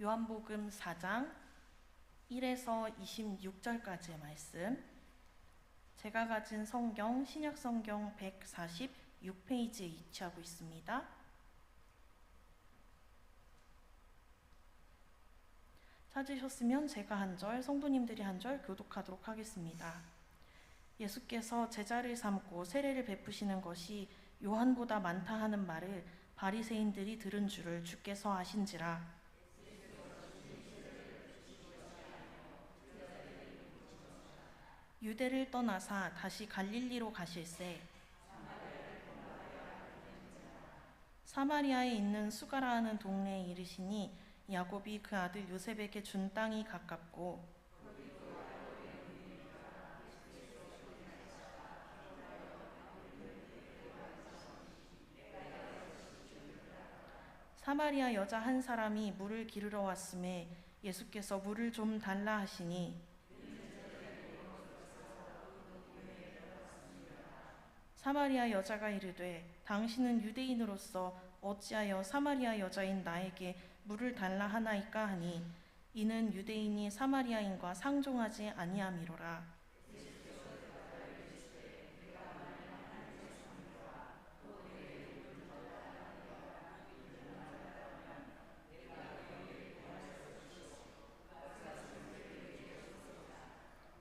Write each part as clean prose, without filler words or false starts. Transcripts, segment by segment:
요한복음 4장 1에서 26절까지의 말씀. 제가 가진 성경 신약성경 146페이지에 위치하고 있습니다. 찾으셨으면 제가 한 절, 성도님들이 한 절 교독하도록 하겠습니다. 예수께서 제자를 삼고 세례를 베푸시는 것이 요한보다 많다 하는 말을 바리새인들이 들은 줄을 주께서 아신지라. 유대를 떠나사 다시 갈릴리로 가실새 사마리아에 있는 수가라 하는 동네에 이르시니 야곱이 그 아들 요셉에게 준 땅이 가깝고 사마리아 여자 한 사람이 물을 기르러 왔음에 예수께서 물을 좀 달라 하시니 사마리아 여자가 이르되 당신은 유대인으로서 어찌하여 사마리아 여자인 나에게 물을 달라 하나이까 하니 이는 유대인이 사마리아인과 상종하지 아니함이로라.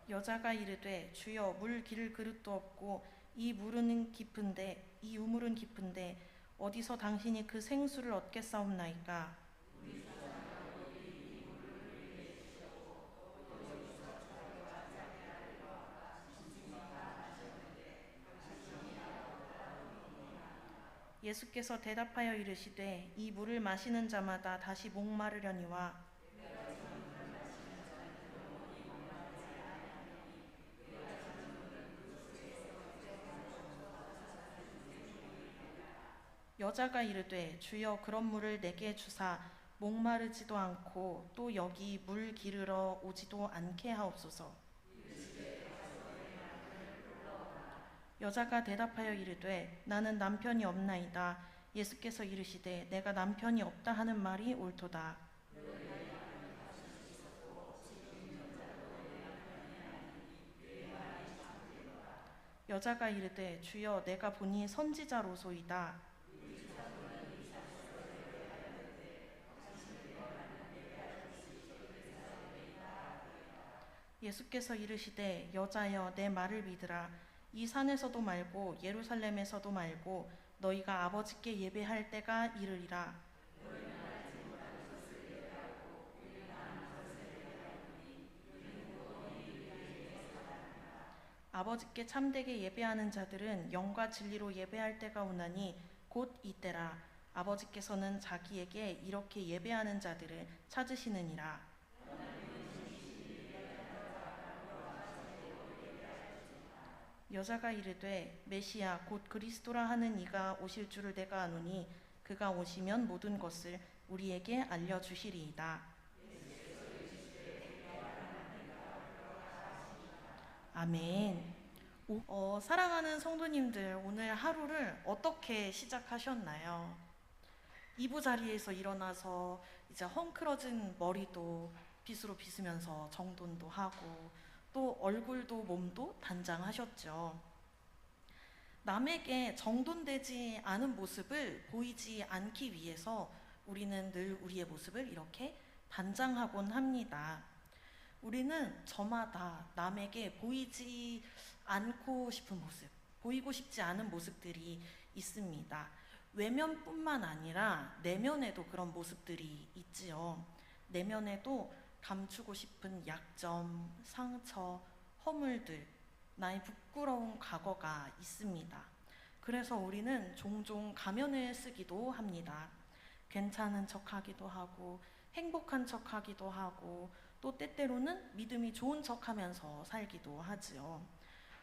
여자가 이르되 주여 물 기를 그릇도 없고 이 우물은 깊은데 어디서 당신이 그 생수를 얻겠사옵나이까. 예수께서 대답하여 이르시되 이 물을 마시는 자마다 다시 목마르려니와 여자가 이르되 주여 그런 물을 내게 주사 목마르지도 않고 또 여기 물 기르러 오지도 않게 하옵소서. 여자가 대답하여 이르되 나는 남편이 없나이다. 예수께서 이르시되 내가 남편이 없다 하는 말이 옳도다. 여자가 이르되 주여 내가 보니 선지자로소이다. 예수께서 이르시되 여자여 내 말을 믿으라. 이 산에서도 말고 예루살렘에서도 말고 너희가 아버지께 예배할 때가 이르리라. 아버지께 참되게 예배하는 자들은 영과 진리로 예배할 때가 오나니 곧 이때라. 아버지께서는 자기에게 이렇게 예배하는 자들을 찾으시느니라. 여자가 이르되 메시아 곧 그리스도라 하는 이가 오실 줄을 내가 아노니 그가 오시면 모든 것을 우리에게 알려주시리이다. 아멘. 사랑하는 성도님들, 오늘 하루를 어떻게 시작하셨나요? 이부자리에서 일어나서 이제 헝클어진 머리도 빗으로 빗으면서 정돈도 하고 또 얼굴도 몸도 단장하셨죠. 남에게 정돈되지 않은 모습을 보이지 않기 위해서 우리는 늘 우리의 모습을 이렇게 단장하곤 합니다. 우리는 저마다 남에게 보이지 않고 싶은 모습, 보이고 싶지 않은 모습들이 있습니다. 외면뿐만 아니라 내면에도 그런 모습들이 있지요. 내면에도 감추고 싶은 약점, 상처, 허물들, 나의 부끄러운 과거가 있습니다. 그래서 우리는 종종 가면을 쓰기도 합니다. 괜찮은 척하기도 하고 행복한 척하기도 하고 또 때때로는 믿음이 좋은 척하면서 살기도 하지요.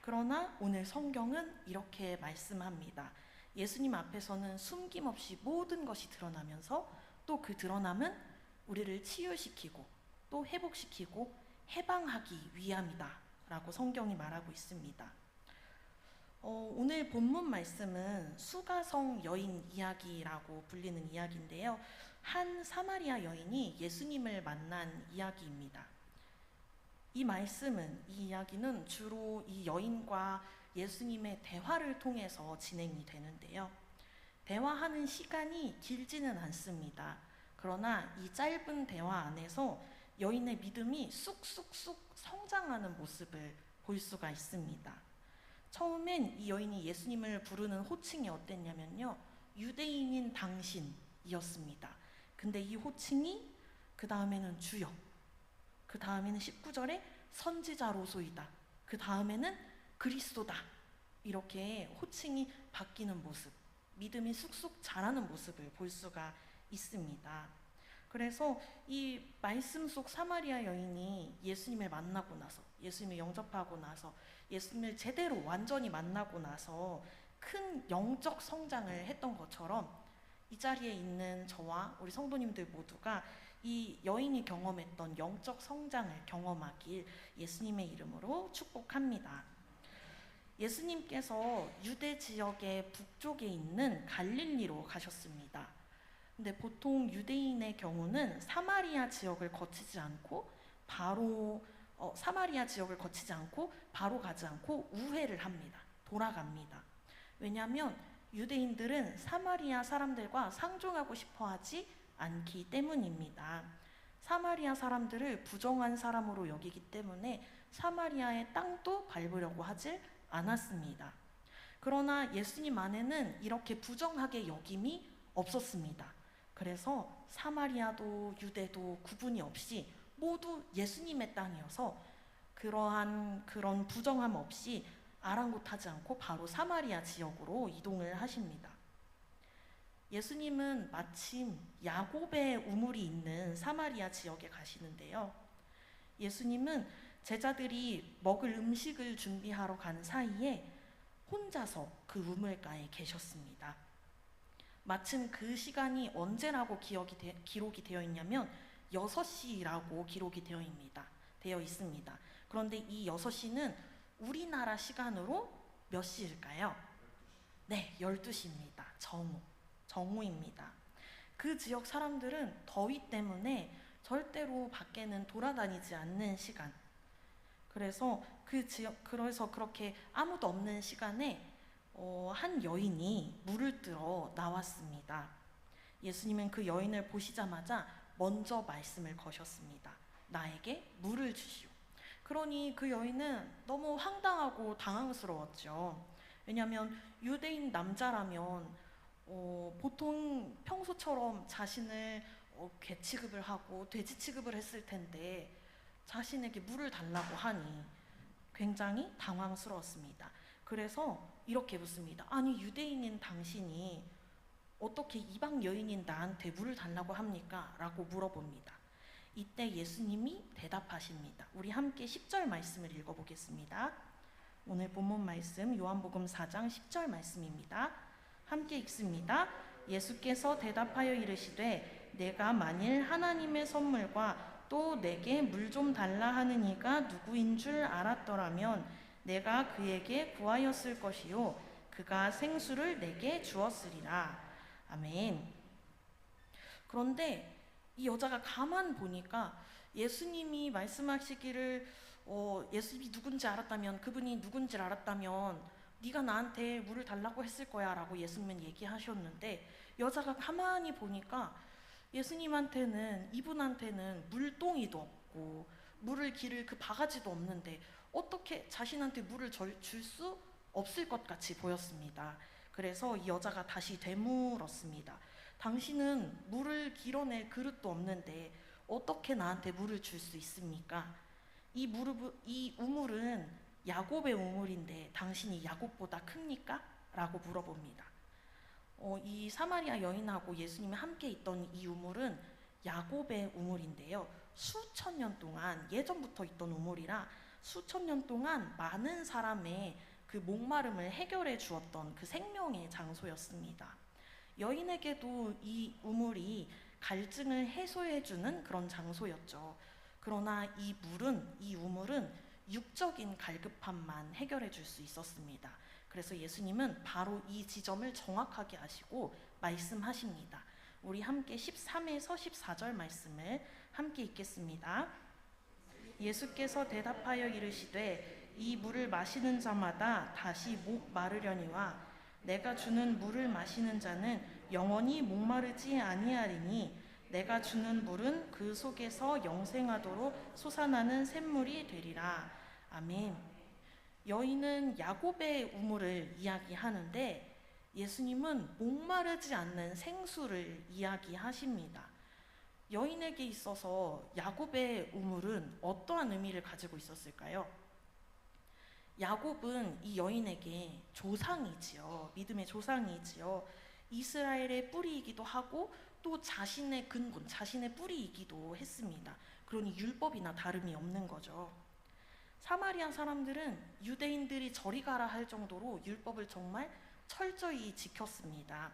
그러나 오늘 성경은 이렇게 말씀합니다. 예수님 앞에서는 숨김없이 모든 것이 드러나면서 또 그 드러남은 우리를 치유시키고 또 회복시키고 해방하기 위함이다 라고 성경이 말하고 있습니다. 오늘 본문 말씀은 수가성 여인 이야기라고 불리는 이야기인데요. 한 사마리아 여인이 예수님을 만난 이야기입니다. 이 이야기는 주로 이 여인과 예수님의 대화를 통해서 진행이 되는데요. 대화하는 시간이 길지는 않습니다. 그러나 이 짧은 대화 안에서 여인의 믿음이 쑥쑥쑥 성장하는 모습을 볼 수가 있습니다. 처음엔 이 여인이 예수님을 부르는 호칭이 어땠냐면요. 유대인인 당신이었습니다. 근데 이 호칭이 그 다음에는 주여, 그 다음에는 19절에 선지자로소이다, 그 다음에는 그리스도다, 이렇게 호칭이 바뀌는 모습, 믿음이 쑥쑥 자라는 모습을 볼 수가 있습니다. 그래서 이 말씀 속 사마리아 여인이 예수님을 만나고 나서, 예수님을 영접하고 나서, 예수님을 제대로 완전히 만나고 나서 큰 영적 성장을 했던 것처럼 이 자리에 있는 저와 우리 성도님들 모두가 이 여인이 경험했던 영적 성장을 경험하길 예수님의 이름으로 축복합니다. 예수님께서 유대 지역의 북쪽에 있는 갈릴리로 가셨습니다. 근데 보통 유대인의 경우는 사마리아 지역을 거치지 않고 바로 가지 않고 우회를 합니다. 돌아갑니다. 왜냐하면 유대인들은 사마리아 사람들과 상종하고 싶어 하지 않기 때문입니다. 사마리아 사람들을 부정한 사람으로 여기기 때문에 사마리아의 땅도 밟으려고 하질 않았습니다. 그러나 예수님 안에는 이렇게 부정하게 여김이 없었습니다. 그래서 사마리아도 유대도 구분이 없이 모두 예수님의 땅이어서 그런 부정함 없이 아랑곳하지 않고 바로 사마리아 지역으로 이동을 하십니다. 예수님은 마침 야곱의 우물이 있는 사마리아 지역에 가시는데요. 예수님은 제자들이 먹을 음식을 준비하러 간 사이에 혼자서 그 우물가에 계셨습니다. 마침 그 시간이 언제라고 기록이 되어 있냐면 6시라고 기록이 되어 있습니다. 그런데 이 6시는 우리나라 시간으로 몇 시일까요? 네, 12시입니다. 정오입니다. 그 지역 사람들은 더위 때문에 절대로 밖에는 돌아다니지 않는 시간. 그래서 그렇게 아무도 없는 시간에 한 여인이 물을 뜨러 나왔습니다. 예수님은 그 여인을 보시자마자 먼저 말씀을 거셨습니다. 나에게 물을 주시오. 그러니 그 여인은 너무 황당하고 당황스러웠죠. 왜냐하면 유대인 남자라면 보통 평소처럼 자신을 개 취급을 하고 돼지 취급을 했을 텐데 자신에게 물을 달라고 하니 굉장히 당황스러웠습니다. 그래서 이렇게 묻습니다. 아니, 유대인인 당신이 어떻게 이방 여인인 나한테 물을 달라고 합니까? 라고 물어봅니다. 이때 예수님이 대답하십니다. 우리 함께 10절 말씀을 읽어보겠습니다. 오늘 본문 말씀 요한복음 4장 10절 말씀입니다. 함께 읽습니다. 예수께서 대답하여 이르시되 내가 만일 하나님의 선물과 또 내게 물 좀 달라 하는 이가 누구인 줄 알았더라면 내가 그에게 구하였을 것이요 그가 생수를 내게 주었으리라. 아멘. 그런데 이 여자가 가만 보니까 예수님이 말씀하시기를 예수님이 누군지 알았다면, 그분이 누군지 알았다면 네가 나한테 물을 달라고 했을 거야 라고 예수님은 얘기하셨는데, 여자가 가만히 보니까 이분한테는 물동이도 없고 물을 기를 그 바가지도 없는데 어떻게 자신한테 물을 줄 수 없을 것 같이 보였습니다. 그래서 이 여자가 다시 되물었습니다. 당신은 물을 길어낼 그릇도 없는데 어떻게 나한테 물을 줄 수 있습니까? 이 우물은 야곱의 우물인데 당신이 야곱보다 큽니까? 라고 물어봅니다. 이 사마리아 여인하고 예수님이 함께 있던 이 우물은 야곱의 우물인데요. 수천 년 동안, 예전부터 있던 우물이라 수천 년 동안 많은 사람의 그 목마름을 해결해 주었던 그 생명의 장소였습니다. 여인에게도 이 우물이 갈증을 해소해 주는 그런 장소였죠. 그러나 이 우물은 육적인 갈급함만 해결해 줄 수 있었습니다. 그래서 예수님은 바로 이 지점을 정확하게 아시고 말씀하십니다. 우리 함께 13에서 14절 말씀을 함께 읽겠습니다. 예수께서 대답하여 이르시되 이 물을 마시는 자마다 다시 목 마르려니와 내가 주는 물을 마시는 자는 영원히 목마르지 아니하리니 내가 주는 물은 그 속에서 영생하도록 솟아나는 샘물이 되리라. 아멘. 여인은 야곱의 우물을 이야기하는데 예수님은 목마르지 않는 생수를 이야기하십니다. 여인에게 있어서 야곱의 우물은 어떠한 의미를 가지고 있었을까요? 야곱은 이 여인에게 조상이지요. 믿음의 조상이지요. 이스라엘의 뿌리이기도 하고 또 자신의 근본, 자신의 뿌리이기도 했습니다. 그러니 율법이나 다름이 없는 거죠. 사마리아 사람들은 유대인들이 저리 가라 할 정도로 율법을 정말 철저히 지켰습니다.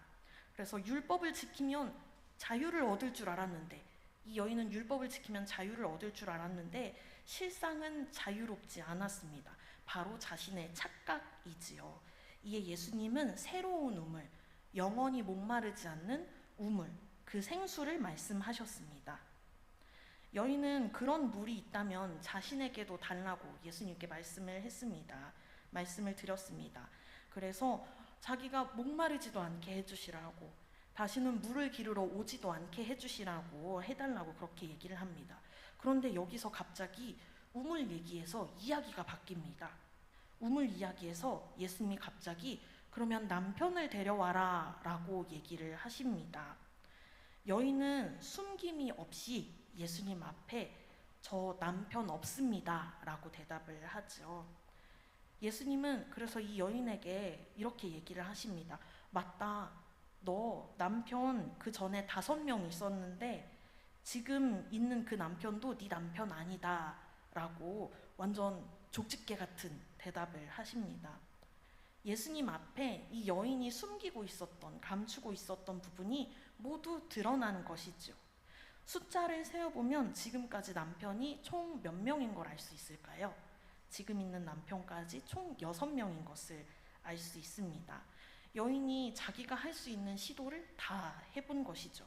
그래서 율법을 지키면 자유를 얻을 줄 알았는데, 이 여인은 율법을 지키면 자유를 얻을 줄 알았는데 실상은 자유롭지 않았습니다. 바로 자신의 착각이지요. 이에 예수님은 새로운 우물, 영원히 목마르지 않는 우물, 그 생수를 말씀하셨습니다. 여인은 그런 물이 있다면 자신에게도 달라고 예수님께 말씀을 했습니다. 말씀을 드렸습니다. 그래서 자기가 목마르지도 않게 해주시라고, 다시는 물을 기르러 오지도 않게 해주시라고 해달라고 그렇게 얘기를 합니다. 그런데 여기서 갑자기 우물 얘기에서 이야기가 바뀝니다. 우물 이야기에서 예수님이 갑자기 그러면 남편을 데려와라 라고 얘기를 하십니다. 여인은 숨김이 없이 예수님 앞에 저 남편 없습니다 라고 대답을 하죠. 예수님은 그래서 이 여인에게 이렇게 얘기를 하십니다. 맞다, 너 남편 그 전에 5명 있었는데 지금 있는 그 남편도 네 남편 아니다 라고 완전 족집게 같은 대답을 하십니다. 예수님 앞에 이 여인이 숨기고 있었던, 감추고 있었던 부분이 모두 드러난 것이죠. 숫자를 세어보면 지금까지 남편이 총 몇 명인 걸 알 수 있을까요? 지금 있는 남편까지 총 6명인 것을 알 수 있습니다. 여인이 자기가 할 수 있는 시도를 다 해본 것이죠.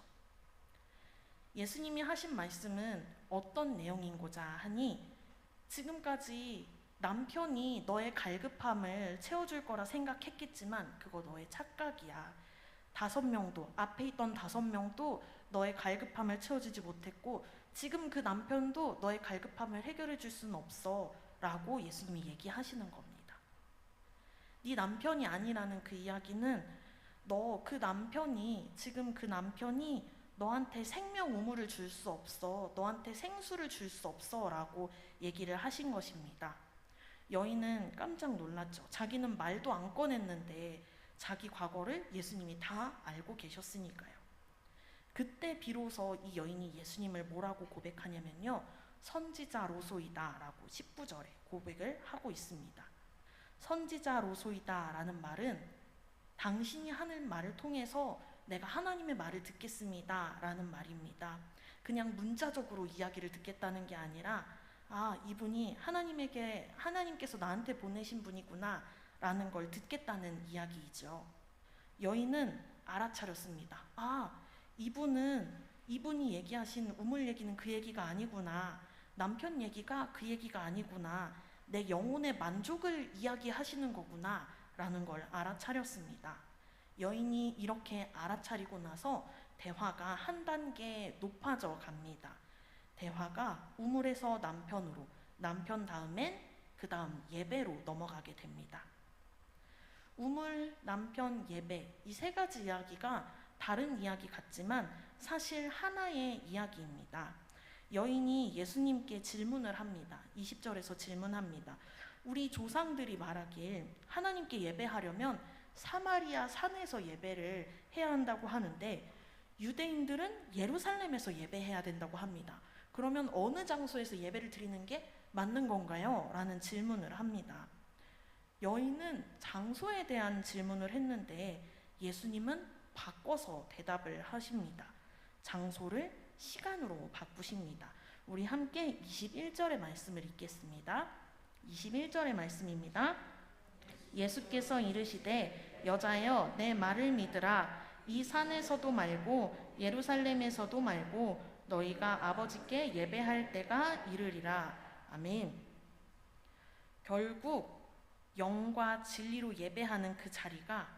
예수님이 하신 말씀은 어떤 내용인고자 하니, 지금까지 남편이 너의 갈급함을 채워줄 거라 생각했겠지만 그거 너의 착각이야. 5명도, 앞에 있던 5명도 너의 갈급함을 채워주지 못했고 지금 그 남편도 너의 갈급함을 해결해 줄 수는 없어 라고 예수님이 얘기하시는 겁니다. 네 남편이 아니라는 그 이야기는 지금 그 남편이 너한테 생명 우물을 줄 수 없어, 너한테 생수를 줄 수 없어 라고 얘기를 하신 것입니다. 여인은 깜짝 놀랐죠. 자기는 말도 안 꺼냈는데 자기 과거를 예수님이 다 알고 계셨으니까요. 그때 비로소 이 여인이 예수님을 뭐라고 고백하냐면요, 선지자로소이다 라고 19절에 고백을 하고 있습니다. 선지자로소이다 라는 말은 당신이 하는 말을 통해서 내가 하나님의 말을 듣겠습니다 라는 말입니다. 그냥 문자적으로 이야기를 듣겠다는 게 아니라 이분이 하나님께서 나한테 보내신 분이구나 라는 걸 듣겠다는 이야기이죠. 여인은 알아차렸습니다. 이분이 얘기하신 우물 얘기는 그 얘기가 아니구나. 남편 얘기가 그 얘기가 아니구나. 내 영혼의 만족을 이야기하시는 거구나 라는 걸 알아차렸습니다. 여인이 이렇게 알아차리고 나서 대화가 한 단계 높아져 갑니다. 대화가 우물에서 남편으로, 남편 다음엔 그 다음 예배로 넘어가게 됩니다. 우물, 남편, 예배, 이 3가지 이야기가 다른 이야기 같지만 사실 하나의 이야기입니다. 여인이 예수님께 질문을 합니다. 20절에서 질문합니다. 우리 조상들이 말하길 하나님께 예배하려면 사마리아 산에서 예배를 해야 한다고 하는데 유대인들은 예루살렘에서 예배해야 된다고 합니다. 그러면 어느 장소에서 예배를 드리는 게 맞는 건가요? 라는 질문을 합니다. 여인은 장소에 대한 질문을 했는데 예수님은 바꿔서 대답을 하십니다. 장소를 시간으로 바꾸십니다. 우리 함께 21절의 말씀을 읽겠습니다. 21절의 말씀입니다. 예수께서 이르시되 여자여 내 말을 믿으라. 이 산에서도 말고 예루살렘에서도 말고 너희가 아버지께 예배할 때가 이르리라. 아멘. 결국 영과 진리로 예배하는 그 자리가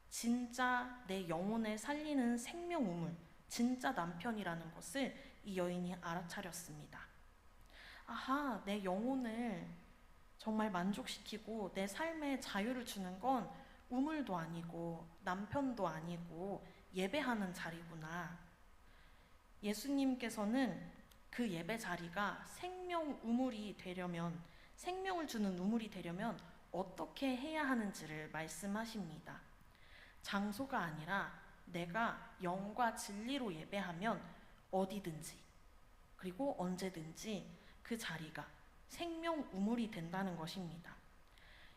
진짜 내 영혼을 살리는 생명 우물, 진짜 남편이라는 것을 이 여인이 알아차렸습니다. 아하, 내 영혼을 정말 만족시키고 내 삶에 자유를 주는 건 우물도 아니고 남편도 아니고 예배하는 자리구나. 예수님께서는 그 예배 자리가 생명 우물이 되려면, 생명을 주는 우물이 되려면 어떻게 해야 하는지를 말씀하십니다. 장소가 아니라 내가 영과 진리로 예배하면 어디든지 그리고 언제든지 그 자리가 생명 우물이 된다는 것입니다.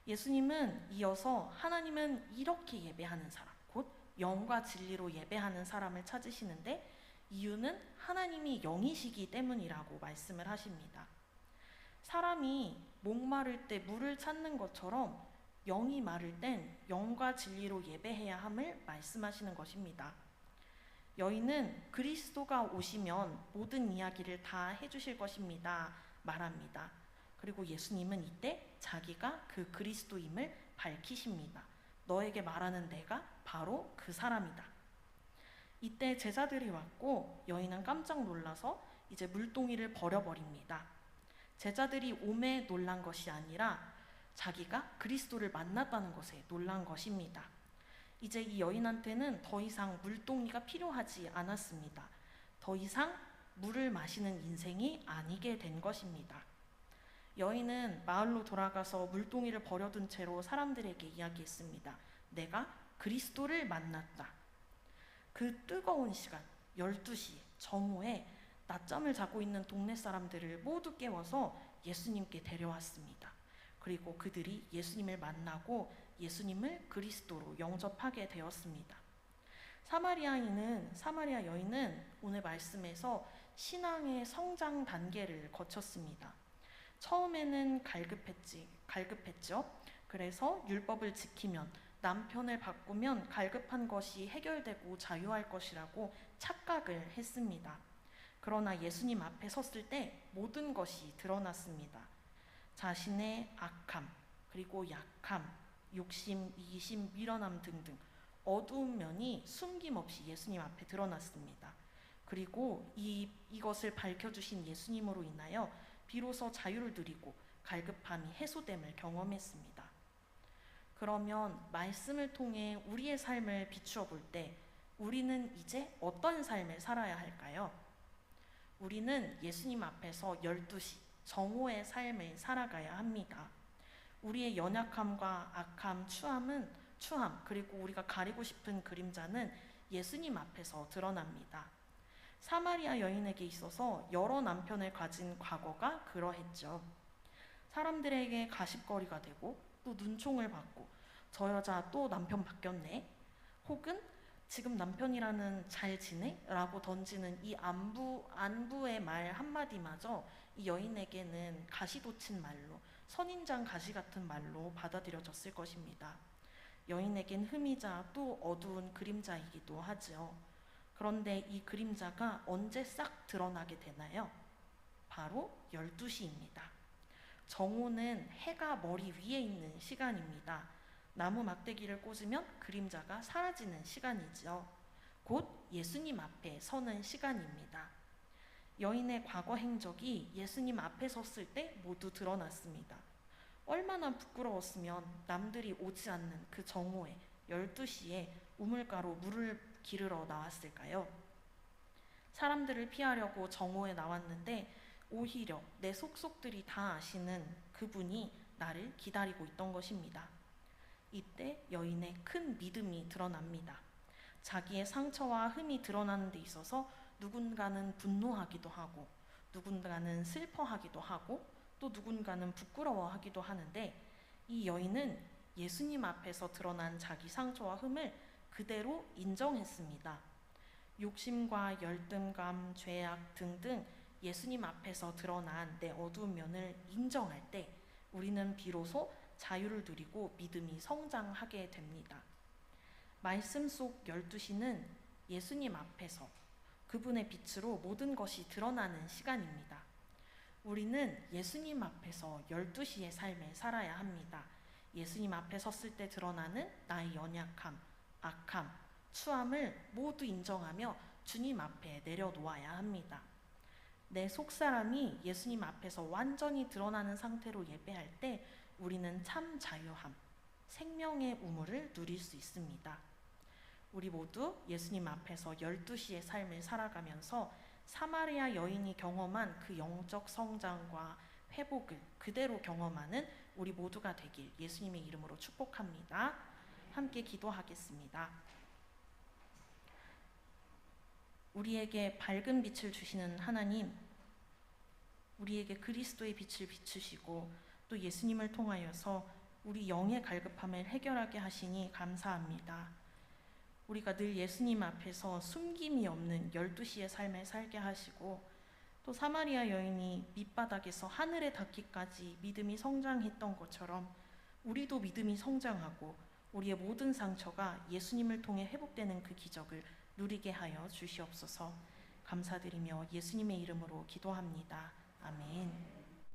예수님은 이어서 하나님은 이렇게 예배하는 사람, 곧 영과 진리로 예배하는 사람을 찾으시는데 이유는 하나님이 영이시기 때문이라고 말씀을 하십니다. 사람이 목마를 때 물을 찾는 것처럼 영이 마를 땐 영과 진리로 예배해야 함을 말씀하시는 것입니다. 여인은 그리스도가 오시면 모든 이야기를 다 해주실 것입니다 말합니다. 그리고 예수님은 이때 자기가 그 그리스도임을 밝히십니다. 너에게 말하는 내가 바로 그 사람이다. 이때 제자들이 왔고 여인은 깜짝 놀라서 이제 물동이를 버려버립니다. 제자들이 오매 놀란 것이 아니라 자기가 그리스도를 만났다는 것에 놀란 것입니다. 이제 이 여인한테는 더 이상 물동이가 필요하지 않았습니다. 더 이상 물을 마시는 인생이 아니게 된 것입니다. 여인은 마을로 돌아가서 물동이를 버려둔 채로 사람들에게 이야기했습니다. 내가 그리스도를 만났다. 그 뜨거운 시간 12시 정오에 낮잠을 자고 있는 동네 사람들을 모두 깨워서 예수님께 데려왔습니다. 그리고 그들이 예수님을 만나고 예수님을 그리스도로 영접하게 되었습니다. 사마리아 여인은 오늘 말씀에서 신앙의 성장 단계를 거쳤습니다. 처음에는 갈급했죠. 그래서 율법을 지키면 남편을 바꾸면 갈급한 것이 해결되고 자유할 것이라고 착각을 했습니다. 그러나 예수님 앞에 섰을 때 모든 것이 드러났습니다. 자신의 악함, 그리고 약함, 욕심, 이기심, 미련함 등등 어두운 면이 숨김없이 예수님 앞에 드러났습니다. 그리고 이것을 밝혀주신 예수님으로 인하여 비로소 자유를 누리고 갈급함이 해소됨을 경험했습니다. 그러면 말씀을 통해 우리의 삶을 비추어 볼 때 우리는 이제 어떤 삶을 살아야 할까요? 우리는 예수님 앞에서 12시 정오의 삶을 살아가야 합니다. 우리의 연약함과 악함, 추함, 그리고 우리가 가리고 싶은 그림자는 예수님 앞에서 드러납니다. 사마리아 여인에게 있어서 여러 남편을 가진 과거가 그러했죠. 사람들에게 가십거리가 되고 또 눈총을 받고 저 여자 또 남편 바뀌었네. 혹은 지금 남편이라는 잘 지내? 라고 던지는 이 안부의 말 한마디마저 이 여인에게는 가시돋친 말로, 선인장 가시 같은 말로 받아들여졌을 것입니다. 여인에겐 흠이자 또 어두운 그림자이기도 하죠. 그런데 이 그림자가 언제 싹 드러나게 되나요? 바로 12시입니다. 정오는 해가 머리 위에 있는 시간입니다. 나무 막대기를 꽂으면 그림자가 사라지는 시간이죠. 곧 예수님 앞에 서는 시간입니다. 여인의 과거 행적이 예수님 앞에 섰을 때 모두 드러났습니다. 얼마나 부끄러웠으면 남들이 오지 않는 그 정오에 12시에 우물가로 물을 기르러 나왔을까요? 사람들을 피하려고 정오에 나왔는데 오히려 내 속속들이 다 아시는 그분이 나를 기다리고 있던 것입니다. 이때 여인의 큰 믿음이 드러납니다. 자기의 상처와 흠이 드러나는 데 있어서 누군가는 분노하기도 하고 누군가는 슬퍼하기도 하고 또 누군가는 부끄러워하기도 하는데 이 여인은 예수님 앞에서 드러난 자기 상처와 흠을 그대로 인정했습니다. 욕심과 열등감, 죄악 등등 예수님 앞에서 드러난 내 어두운 면을 인정할 때 우리는 비로소 자유를 누리고 믿음이 성장하게 됩니다. 말씀 속 12시는 예수님 앞에서 그분의 빛으로 모든 것이 드러나는 시간입니다. 우리는 예수님 앞에서 12시의 삶을 살아야 합니다. 예수님 앞에 섰을 때 드러나는 나의 연약함, 악함, 추함을 모두 인정하며 주님 앞에 내려놓아야 합니다. 내 속사람이 예수님 앞에서 완전히 드러나는 상태로 예배할 때 우리는 참 자유함, 생명의 우물을 누릴 수 있습니다. 우리 모두 예수님 앞에서 12시의 삶을 살아가면서 사마리아 여인이 경험한 그 영적 성장과 회복을 그대로 경험하는 우리 모두가 되길 예수님의 이름으로 축복합니다. 함께 기도하겠습니다. 우리에게 밝은 빛을 주시는 하나님, 우리에게 그리스도의 빛을 비추시고 또 예수님을 통하여서 우리 영의 갈급함을 해결하게 하시니 감사합니다. 우리가 늘 예수님 앞에서 숨김이 없는 12시의 삶을 살게 하시고 또 사마리아 여인이 밑바닥에서 하늘에 닿기까지 믿음이 성장했던 것처럼 우리도 믿음이 성장하고 우리의 모든 상처가 예수님을 통해 회복되는 그 기적을 누리게 하여 주시옵소서. 감사드리며 예수님의 이름으로 기도합니다. 아멘.